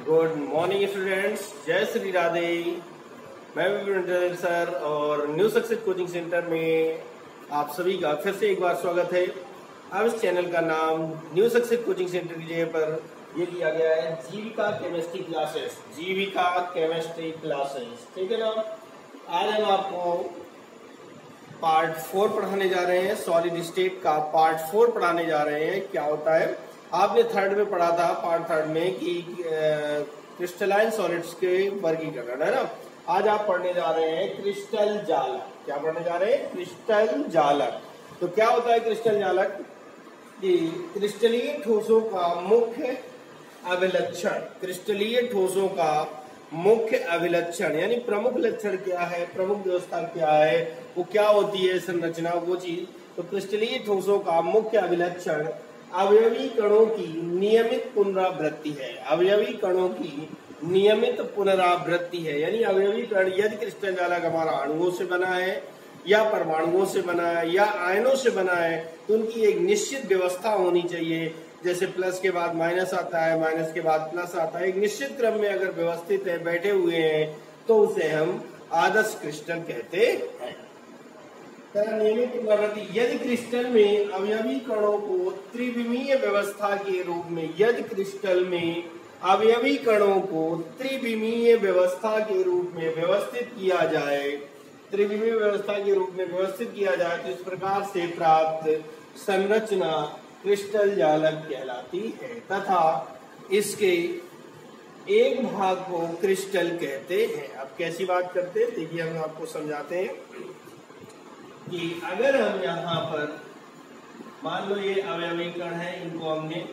Good morning students, जय श्री राधे। मैं Vipin sir और न्यू सक्सेस कोचिंग सेंटर में आप सभी का फिर से एक बार स्वागत है। अब इस चैनल का नाम न्यू सक्सेस कोचिंग सेंटर की जगह पर ये दिया गया है जीविका केमिस्ट्री क्लासेस। जीविका केमिस्ट्री क्लासेस, ठीक है ना। आज हम आपको पार्ट 4 पढ़ाने जा रहे हैं। सॉलिड स्टेट का पार्ट 4 पढ़ाने जा रहे हैं। क्या होता है, आपने थर्ड में पढ़ा था, पार्ट थर्ड में कि क्रिस्टलाइन सॉलिड्स के वर्गीकरण, है ना। आज आप पढ़ने जा रहे हैं क्रिस्टल जालक। क्या पढ़ने जा रहे हैं? क्रिस्टल जालक। तो क्या होता है क्रिस्टल जालक? कि क्रिस्टलीय ठोसों का मुख्य अभिलक्षण, क्रिस्टलीय ठोसों का मुख्य अभिलक्षण यानी प्रमुख लक्षण क्या है, प्रमुख व्यवस्था क्या है, वो क्या होती है संरचना, वो चीज। तो क्रिस्टलीय ठोसों का मुख्य अभिलक्षण अवयवी कणों की नियमित पुनरावृत्ति है। अवयवी कणों की नियमित पुनरावृत्ति है, यानी अवयवी कण यदि क्रिस्टल जालक हमारा अणुओं से बना है या परमाणुओं से बना है या आयनों से बना है, तो उनकी एक निश्चित व्यवस्था होनी चाहिए। जैसे प्लस के बाद माइनस आता है, माइनस के बाद प्लस आता है, एक निश्चित क्रम में अगर व्यवस्थित है, बैठे हुए हैं, तो उसे हम आदर्श क्रिस्टल कहते हैं। नियमित पुनरावृत्ति, यदि क्रिस्टल में अवयवी कणों को त्रिविमीय व्यवस्था के रूप में, यदि क्रिस्टल में अवयवी कणों को त्रिविमीय व्यवस्था के रूप में व्यवस्थित किया जाए, त्रिविमीय व्यवस्था के रूप में व्यवस्थित किया जाए, तो इस प्रकार से प्राप्त संरचना क्रिस्टल जालक कहलाती है तथा इसके एक भाग को क्रिस्टल कहते हैं। अब कैसी बात करते हैं, देखिए हम आपको समझाते हैं कि अगर हम यहाँ पर मान लो ये अवयवी कण है, इनको हमने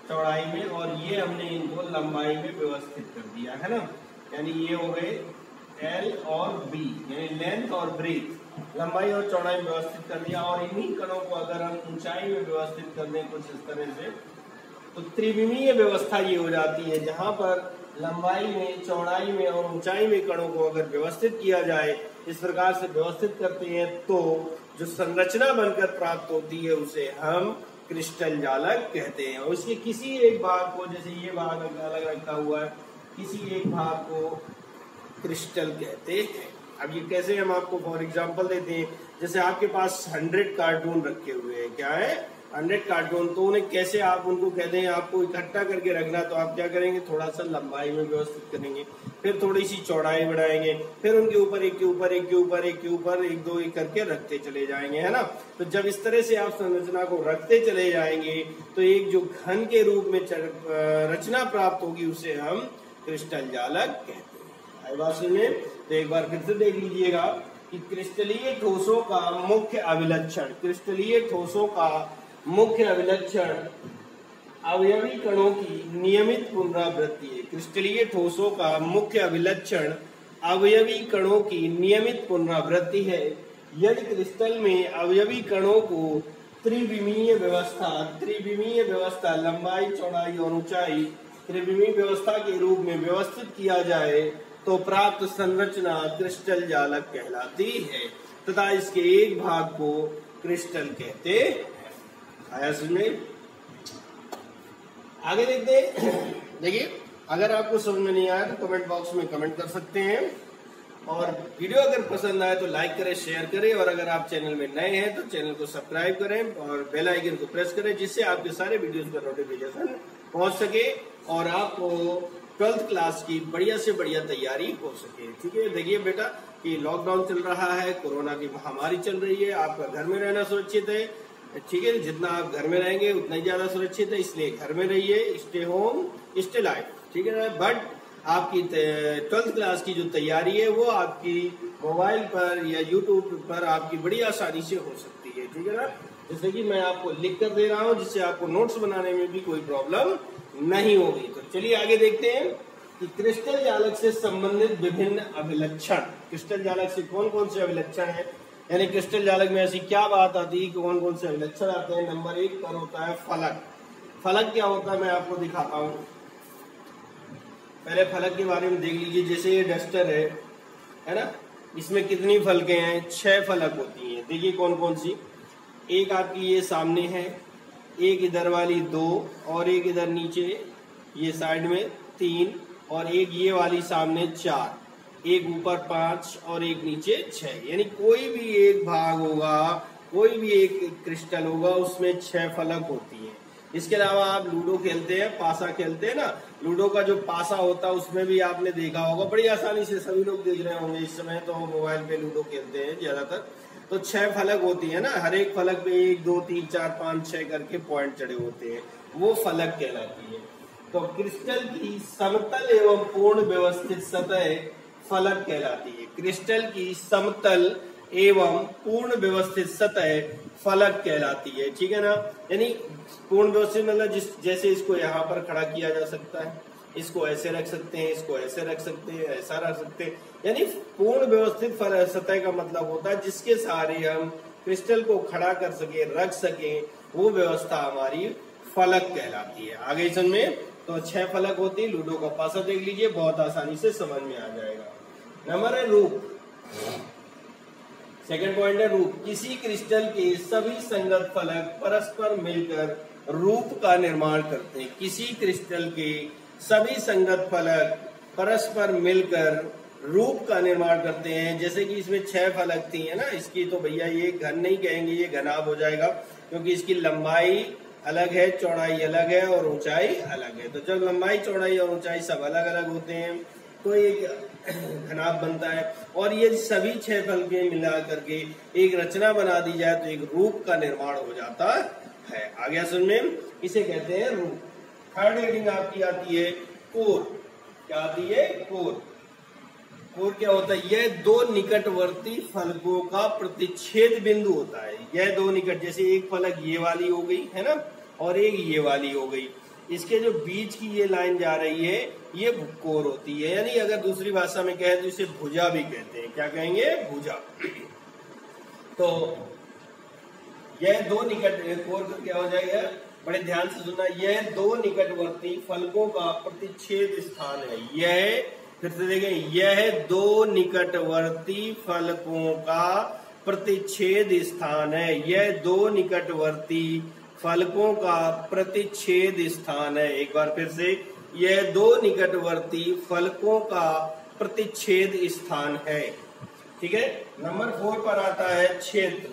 चौड़ाई में और ये हमने इनको लंबाई में व्यवस्थित कर दिया, है ना। यानी ये हो गए एल और बी, यानी लेंथ और ब्रेथ, लंबाई और चौड़ाई में व्यवस्थित कर दिया। और इन्हीं कणों को अगर हम ऊंचाई में व्यवस्थित कर दें कुछ इस तरह से, तो त्रिविमीय व्यवस्था ये हो जाती है, जहां पर लंबाई में, चौड़ाई में और ऊंचाई में कणों को अगर व्यवस्थित किया जाए, इस प्रकार से व्यवस्थित करते हैं, तो जो संरचना बनकर प्राप्त होती है उसे हम क्रिस्टल जालक कहते हैं। और इसके किसी एक भाग को, जैसे ये भाग अलग रखा हुआ है, किसी एक भाग को क्रिस्टल कहते हैं। अब ये कैसे, हम आपको फॉर एग्जांपल देते हैं। जैसे आपके पास 100 कार्टून रखे हुए हैं, क्या है 100 कार्टून, तो उन्हें कैसे आप उनको कहते हैं आपको इकट्ठा करके रखना, तो आप क्या करेंगे, थोड़ा सा लंबाई में व्यवस्थित करेंगे, फिर थोड़ी सी चौड़ाई बढ़ाएंगे, फिर उनके ऊपर एक के ऊपर एक के ऊपर एक के ऊपर एक दो एक करके रखते चले जाएंगे, है ना। तो जब इस तरह से आप संरचना को रखते चले जाएंगे, तो एक जो घन के रूप में रचना प्राप्त होगी, उसे हम क्रिस्टल जालक कहते हैं। आई बात सुनिए, तो एक बार फिर से देख लीजिएगा कि क्रिस्टलीय ठोसों का मुख्य अभिलक्षण, क्रिस्टलीय ठोसों का मुख्य अभिलक्षण अवयवी कणों की नियमित पुनरावृत्ति है। क्रिस्टलीय ठोसों का मुख्य अभिलक्षण अवयवी कणों की नियमित पुनरावृत्ति है। यदि क्रिस्टल में अवयवी कणों को त्रिविमीय व्यवस्था लंबाई, चौड़ाई और ऊंचाई त्रिविमीय व्यवस्था के रूप में व्यवस्थित किया जाए, तो प्राप्त संरचना क्रिस्टल जालक कहलाती है तथा इसके एक भाग को क्रिस्टल कहते हैं। आया समझ में? आगे देखते हैं। देखिए, अगर आपको समझ में नहीं आया तो कमेंट बॉक्स में कमेंट कर सकते हैं, और वीडियो अगर पसंद आए तो लाइक करें, शेयर करें, और अगर आप चैनल में नए हैं तो चैनल को सब्सक्राइब करें और बेल आइकन को प्रेस करें, जिससे आपके सारे वीडियोस का नोटिफिकेशन पहुंच सके और आपको 12th क्लास की बढ़िया से बढ़िया तैयारी हो सके। ठीक है, देखिए बेटा कि लॉकडाउन चल रहा है, कोरोना की महामारी चल रही है, आपका घर में रहना सुरक्षित है। ठीक है, जितना आप घर में रहेंगे उतना ही ज्यादा सुरक्षित है, इसलिए घर में रहिए, स्टे होम स्टे लाइफ। ठीक है ना। बट आपकी 12th क्लास की जो तैयारी है वो आपकी मोबाइल पर या यूट्यूब पर आपकी बड़ी आसानी से हो सकती है। ठीक है ना, जैसे कि मैं आपको लिख कर दे रहा हूँ, जिससे आपको नोट्स बनाने में भी कोई प्रॉब्लम नहीं होगी। तो चलिए आगे देखते हैं कि क्रिस्टल जालक से संबंधित विभिन्न अभिलक्षण, क्रिस्टल जालक से कौन कौन से अभिलक्षण है, यानी क्रिस्टल जालक में ऐसी क्या बात आती है कि कौन कौन से अभिलक्षण आते हैं। नंबर 1 पर होता है फलक। फलक क्या होता है मैं आपको दिखाता हूँ। पहले फलक के बारे में देख लीजिए। जैसे ये डस्टर है ना, इसमें कितनी फलकें हैं? 6 फलक होती हैं। देखिए कौन कौन सी। एक आपकी ये सामने है, एक इधर वाली 2 और एक इधर नीचे ये साइड में 3 और एक ये वाली सामने 4, एक ऊपर 5 और एक नीचे 6, यानी कोई भी एक भाग होगा, कोई भी एक क्रिस्टल होगा उसमें 6 फलक होती हैं। इसके अलावा आप लूडो खेलते हैं, पासा खेलते हैं ना, लूडो का जो पासा होता है उसमें भी आपने देखा होगा, बड़ी आसानी से सभी लोग देख रहे होंगे इस समय, तो मोबाइल पे लूडो खेलते हैं ज्यादातर। तो 6 फलक होती है ना, हर एक फलक पे 1 2 3 4 5 6 करके पॉइंट चढ़े होते हैं, वो फलक कहलाती है। तो क्रिस्टल की समतल एवं पूर्ण व्यवस्थित सतह फलक कहलाती है। क्रिस्टल की समतल एवं पूर्ण व्यवस्थित सतह फलक कहलाती है, ठीक है ना। यानी पूर्ण व्यवस्थित मतलब जैसे इसको यहाँ पर खड़ा किया जा सकता है, इसको ऐसे रख सकते हैं, इसको ऐसे रख सकते हैं, ऐसा रख सकते हैं। यानी पूर्ण व्यवस्थित सतह का मतलब होता है जिसके सहारे हम क्रिस्टल को खड़ा कर सके, रख सके, वो व्यवस्था हमारी फलक कहलाती है। आगे समझ तो 6 फलक होती है। लूडो का पासा देख लीजिए, बहुत आसानी से समझ में आ जाएगा। नंबर है रूप। सेकंड पॉइंट है रूप। किसी क्रिस्टल के सभी संगत फलक परस्पर मिलकर रूप का निर्माण करते हैं। किसी क्रिस्टल के सभी संगत फलक परस्पर मिलकर रूप का निर्माण करते हैं। जैसे कि इसमें 6 फलक थी है ना, इसकी तो भैया ये घन नहीं कहेंगे, ये घनाभ हो जाएगा, क्योंकि इसकी लंबाई अलग है, चौड़ाई अलग है और ऊंचाई अलग है। तो जब लंबाई, चौड़ाई और ऊंचाई सब अलग अलग होते हैं तो एक घनाभ बनता है। और ये सभी 6 फलकें मिला करके एक रचना बना दी जाए तो एक रूप का निर्माण हो जाता है। आ गया समझ में, इसे कहते हैं रूप। थर्ड हेडिंग आपकी आती है कोर। क्या आती है? कोर। कोर क्या होता है? यह 2 निकटवर्ती फलकों का प्रतिच्छेद बिंदु होता है। यह 2 निकट, जैसे एक फलक ये वाली हो गई है ना, और एक ये वाली हो गई, इसके जो बीच की ये लाइन जा रही है ये कोर होती है। यानी अगर दूसरी भाषा में कहें तो इसे भुजा भी कहते हैं। क्या कहेंगे? भुजा। तो यह 2 निकट, कोर का क्या हो जाएगा? बड़े ध्यान से सुनना, यह 2 निकटवर्ती फलकों का प्रतिच्छेद स्थान है। यह, फिर से देखें, यह 2 निकटवर्ती फलकों का प्रतिच्छेद स्थान है। यह 2 निकटवर्ती फलकों का प्रतिच्छेद स्थान है। एक बार फिर से, यह 2 निकटवर्ती फलकों का प्रतिच्छेद स्थान है। ठीक है। नंबर 4 पर आता है क्षेत्र।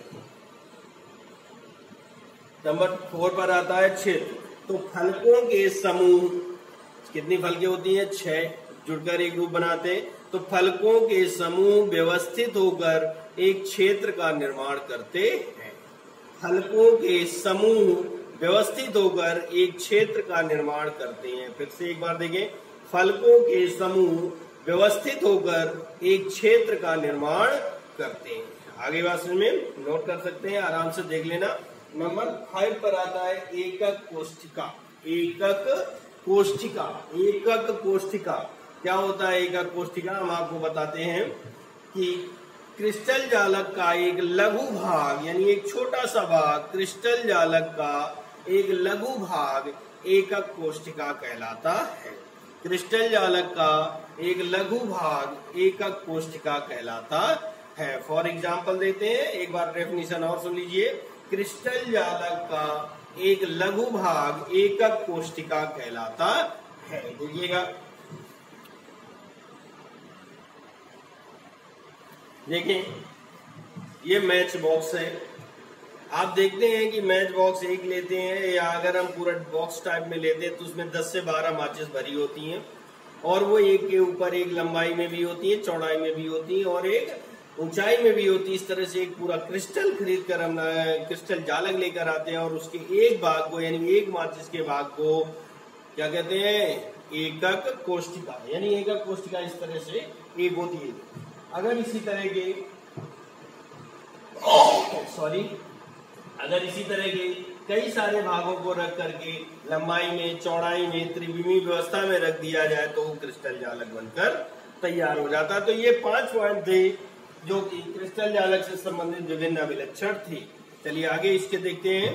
नंबर 4 पर आता है क्षेत्र। तो फलकों के समूह, कितनी फलकें होती हैं? 6, जुड़कर एक रूप बनाते हैं। तो फलकों के समूह व्यवस्थित होकर एक क्षेत्र का निर्माण करते हैं। फलकों के समूह व्यवस्थित होकर एक क्षेत्र का निर्माण करते हैं। फिर से एक बार देखें, फलकों के समूह व्यवस्थित होकर एक क्षेत्र का निर्माण करते हैं। आगे बात में नोट कर सकते हैं, आराम से देख लेना। नंबर 5 पर आता है एकक कोष्ठिका। एकक कोष्ठिका। एकक कोष्ठिका क्या होता है? एकक कोष्ठिका हम आपको बताते हैं कि क्रिस्टल जालक का एक लघु भाग, यानी एक छोटा सा भाग, क्रिस्टल जालक का एक लघु भाग एकक कोष्ठिका कहलाता है। क्रिस्टल जालक का एक लघु भाग एकक कोष्ठिका कहलाता है। फॉर एग्जाम्पल देते हैं, एक बार डेफिनेशन और सुन लीजिए। क्रिस्टल जालक का एक लघु भाग एकक कोष्ठिका कहलाता है। देखिएगा, देखिए ये मैच बॉक्स है। आप देखते हैं कि मैच बॉक्स एक लेते हैं, या अगर हम पूरा बॉक्स टाइप में लेते हैं तो उसमें 10 से 12 माचिस भरी होती हैं, और वो एक के ऊपर एक लंबाई में भी होती है, चौड़ाई में भी होती है और एक ऊंचाई में भी होती है। इस तरह से एक पूरा क्रिस्टल खरीद कर हम क्रिस्टल जालक लेकर आते हैं, और उसके एक भाग को, यानी एक माचिस के भाग को क्या कहते हैं? एकक कोष्ठिका। यानी एकक कोष्ठिका इस तरह से एक होती है। अगर इसी तरह के अगर इसी तरह के कई सारे भागों को रख करके लंबाई में, चौड़ाई में, त्रिविमीय व्यवस्था में रख दिया जाए तो क्रिस्टल जालक बनकर तैयार हो जाता है। तो ये 5 पॉइंट थे जो कि क्रिस्टल जालक से संबंधित विभिन्न अभिलक्षण थे। चलिए आगे इसके देखते हैं।